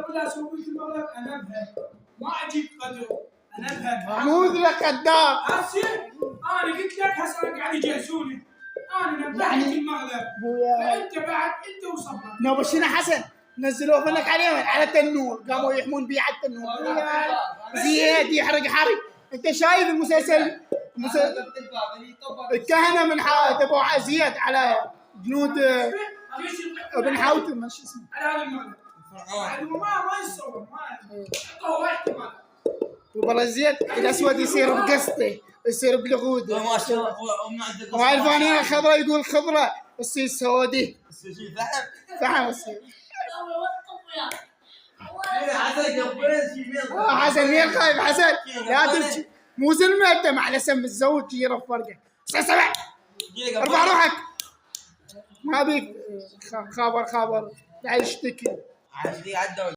ولا اسوي في المغرب انبها ما اجيب قدر انبها محمود لك كذاب. هسه انا قلت لك هسه قاعد يجهزوني انا نبهت يعني في المغرب ابويا فانت بعد انت وصبرك نوبشنا حسن نزلوه منك على اليمن على التنور قاموا يحمون بيه على التنور زياد يحرق حرق. انت شايف المسلسل الكهنه من تبع زياد على جنود ابن حوتم ما شو اسمه على هذا المغرب بعد ما يصور ما هو احتمال وبلا زياد الاسود يصير بقسطه يصير بلغوده ما شاء الله وهاي الفانيله الخضراء يقول خضراء تصير سودي فحم تصير حسن مين خايف حسن لا تمشي مو زلمه انت مع الاسم الزوج يرف فرقه سبع ارفع روحك ما بيك خابر تعال اشتكي